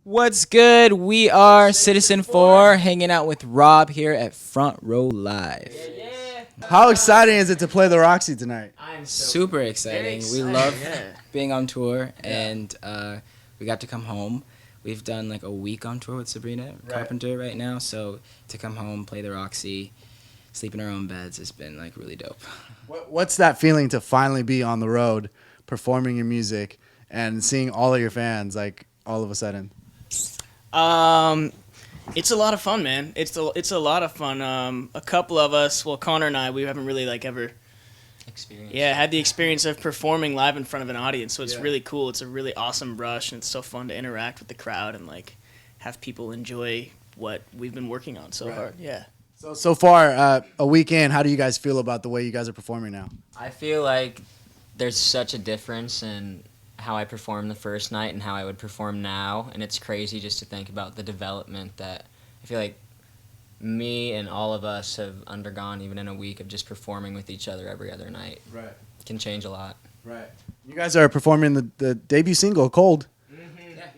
What's good? We are Citizen 4 hanging out with Rob here at Front Row Live. How exciting is it to play the Roxy tonight? Super exciting. We love being on tour, and we got to come home. We've done like a week on tour with Sabrina Carpenter right now, so to come home, play the Roxy, sleep in our own beds has been like really dope. What's that feeling to finally be on the road, performing your music, and seeing all of your fans like all of a sudden? It's a lot of fun, man. It's a lot of fun. A couple of us, well, Connor and I, we haven't really like ever had the experience of performing live in front of an audience. So it's really cool. It's a really awesome rush, and it's so fun to interact with the crowd and like have people enjoy what we've been working on so hard. Yeah. So far, a week in, how do you guys feel about the way you guys are performing now? I feel like there's such a difference in how I performed the first night and how I would perform now, and it's crazy just to think about the development that I feel like me and all of us have undergone even in a week of just performing with each other every other night. Right. It can change a lot. Right. You guys are performing the debut single, Cold.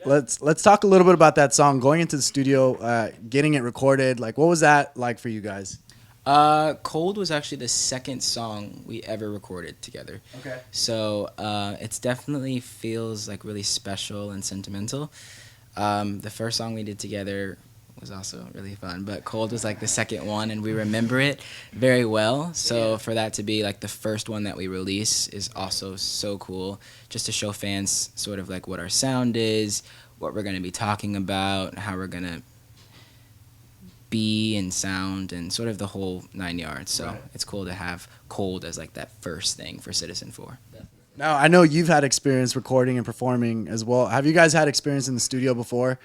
Let's talk a little bit about that song. Going into the studio, getting it recorded. Like, what was that like for you guys? Cold was actually the second song we ever recorded together. Okay. So it's definitely feels like really special and sentimental. The first song we did together was also really fun, but Cold was like the second one, and we remember it very well. So for that to be like the first one that we release is also so cool, just to show fans sort of like what our sound is, what we're going to be talking about, how we're going to be and sound, and sort of the whole 9 yards. So it's cool to have Cold as like that first thing for Citizen 4. Now, I know you've had experience recording and performing as well. Have you guys had experience in the studio before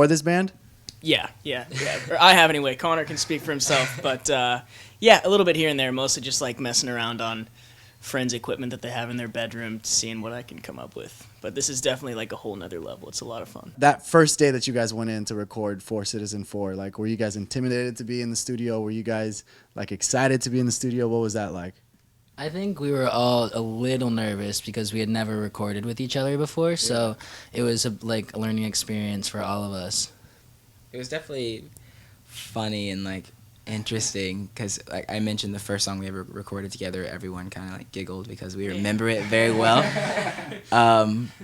this band? Yeah. Or I have anyway. Connor can speak for himself, but yeah, a little bit here and there. Mostly just like messing around on friends' equipment that they have in their bedroom, seeing what I can come up with. But this is definitely like a whole nother level. It's a lot of fun. That first day that you guys went in to record for Citizen 4, like, were you guys intimidated to be in the studio? Were you guys like excited to be in the studio? What was that like? I think we were all a little nervous because we had never recorded with each other before, so it was a learning experience for all of us. It was definitely funny and like interesting because like I mentioned the first song we ever recorded together, everyone kind of like giggled because we remember it very well.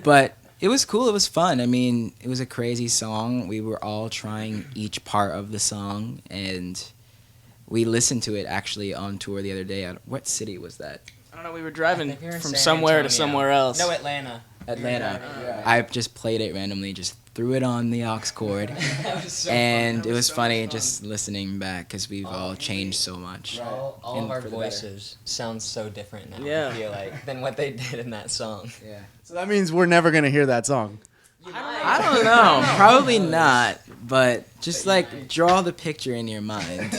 But it was cool. It was fun. I mean, it was a crazy song. We were all trying each part of the song, and we listened to it actually on tour the other day. What city was that? I don't know. We were driving we were in from San somewhere to Antonio. somewhere else. No, Atlanta. Atlanta. I just played it randomly, just threw it on the aux cord, and it was funny just listening back because we've all changed so much. All And of our for the better. voices sound so different now, Yeah. I feel like, than what they did in that song. Yeah. So that means we're never gonna hear that song. I don't know. Probably not. But just like draw the picture in your mind.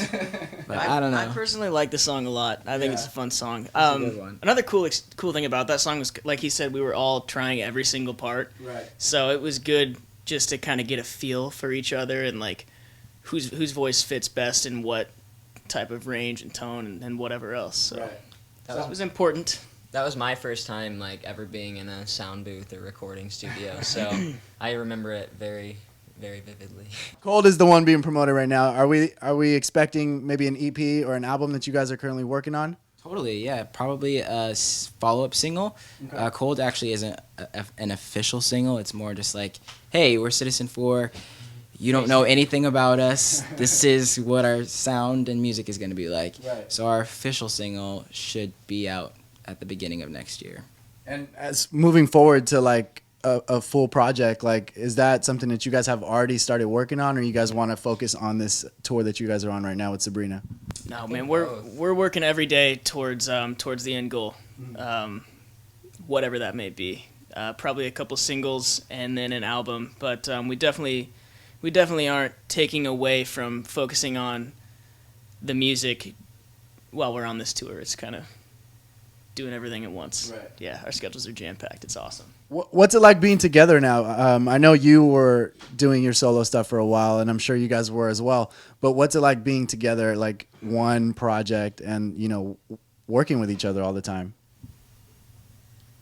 But I don't know. I personally like the song a lot. I think it's a fun song. a good one. Another cool thing about that song was, like he said, we were all trying every single part. Right. So it was good just to kind of get a feel for each other and like whose voice fits best in what type of range and tone and whatever else. So that was important. That was my first time like ever being in a sound booth or recording studio, so I remember it very, very vividly. Cold is the one being promoted right now. Are we expecting maybe an EP or an album that you guys are currently working on? Totally, yeah. Probably a follow-up single. Cold actually isn't an official single. It's more just like, hey, we're Citizen 4. You don't know anything about us. This is what our sound and music is going to be like. Right. So our official single should be out at the beginning of next year. And as moving forward to like a full project, like, is that something that you guys have already started working on, or you guys want to focus on this tour that you guys are on right now with Sabrina? No, man, we're working every day towards the end goal, whatever that may be. Probably a couple singles and then an album, but we definitely aren't taking away from focusing on the music while we're on this tour. It's kind of doing everything at once. Right. Yeah, our schedules are jam-packed. It's awesome. What's it like being together now? I know you were doing your solo stuff for a while, and I'm sure you guys were as well. But what's it like being together, like one project, and working with each other all the time?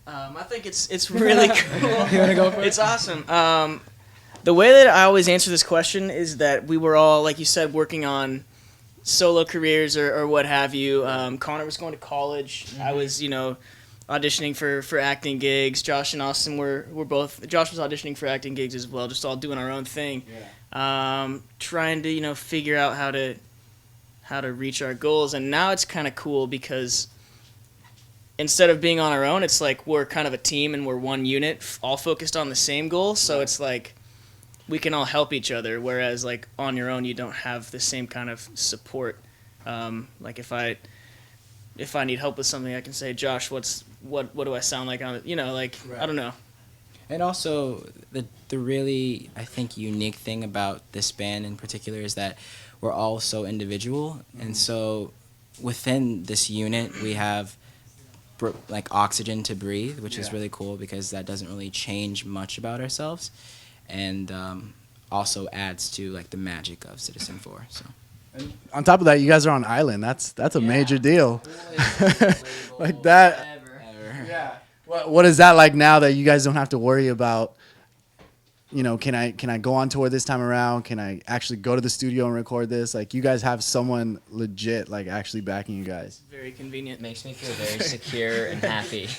I think it's really cool. You want to go for it? It's awesome. The way that I always answer this question is that we were all, like you said, working on solo careers or what have you. Connor was going to college. I was, auditioning for acting gigs. Josh and Austin were both. Josh was auditioning for acting gigs as well, just all doing our own thing. Trying to figure out how to reach our goals. And now it's kind of cool because instead of being on our own, it's like we're kind of a team and we're one unit, all focused on the same goal. So it's like we can all help each other, whereas like on your own you don't have the same kind of support. Like if I need help with something, I can say, Josh, what do I sound like on it? Right. I don't know. And also the really, I think, unique thing about this band in particular is that we're all so individual, and so within this unit we have like oxygen to breathe, which is really cool because that doesn't really change much about ourselves, and also adds to like the magic of Citizen 4. So. And on top of that, you guys are on island. That's a major deal. Like that. Ever. Yeah. What is that like now that you guys don't have to worry about? Can I go on tour this time around? Can I actually go to the studio and record this? Like, you guys have someone legit, like, actually backing you guys. Very convenient. Makes me feel very secure and happy.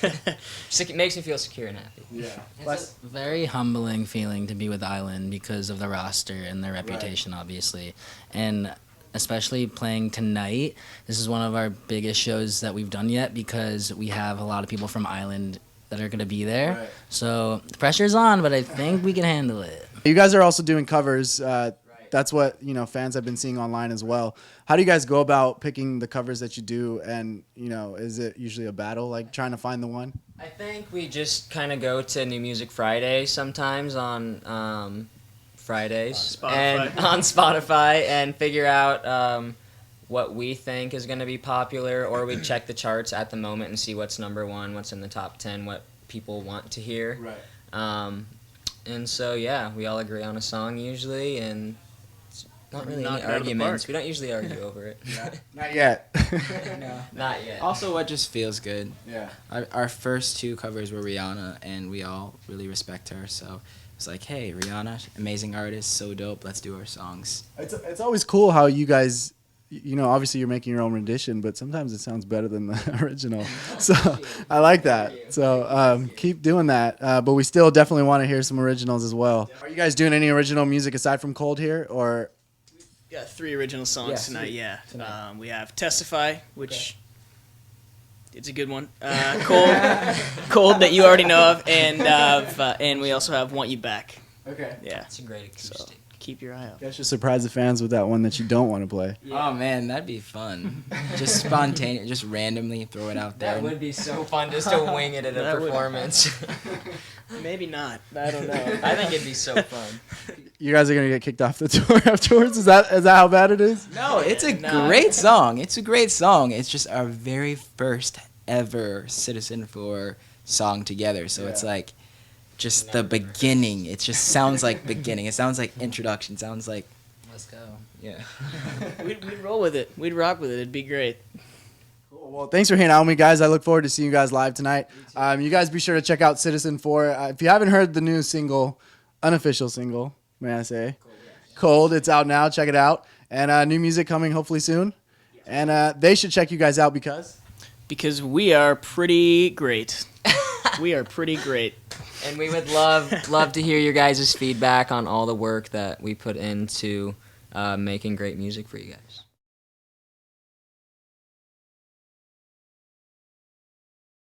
Makes me feel secure and happy. Yeah. It's a very humbling feeling to be with Island because of the roster and their reputation, obviously. And especially playing tonight, this is one of our biggest shows that we've done yet because we have a lot of people from Island that are going to be there. Right. So the pressure's on, but I think we can handle it. You guys are also doing covers. That's what fans have been seeing online as well. How do you guys go about picking the covers that you do? And is it usually a battle, like trying to find the one? I think we just kind of go to New Music Friday sometimes on Fridays and on Spotify and figure out what we think is going to be popular, or we check the charts at the moment and see what's number one, what's in the top 10, what people want to hear. Right. And so, yeah, we all agree on a song usually, and it's not really any Knock it out of the arguments. park. We don't usually argue over it. Not yet. No. Not yet. Also, what just feels good. Yeah. Our first two covers were Rihanna, and we all really respect her, so it's like, hey, Rihanna, amazing artist, so dope, let's do our songs. It's always cool how you guys, obviously you're making your own rendition, but sometimes it sounds better than the original. So I like that. So keep doing that. But we still definitely want to hear some originals as well. Are you guys doing any original music aside from Cold here, or? We got 3 original songs tonight. Yeah. We have Testify, which it's a good one. Cold that you already know of, and we also have Want You Back. Okay. Yeah. It's a great acoustic. So keep your eye out. You guys should surprise the fans with that one that you don't want to play. Yeah. Oh man, that'd be fun. Just spontaneous, just randomly throw it out there. That would be so fun just to wing it at a performance. Maybe not. I don't know. I think it'd be so fun. You guys are gonna get kicked off the tour afterwards. Is that how bad it is? No, it's a great song. It's a great song. It's just our very first ever Citizen 4 song together. So it's like just the beginning. It just sounds like beginning. It sounds like introduction. It sounds like Let's go. yeah. We'd roll with it. We'd rock with it. It'd be great. Cool. Well, thanks for hanging out with me, guys. I look forward to seeing you guys live tonight. You guys be sure to check out Citizen 4. If you haven't heard the new single, unofficial single, may I say, Cold, it's out now. Check it out. And new music coming hopefully soon. And they should check you guys out because we are pretty great. We are pretty great. And we would love to hear your guys' feedback on all the work that we put into making great music for you guys.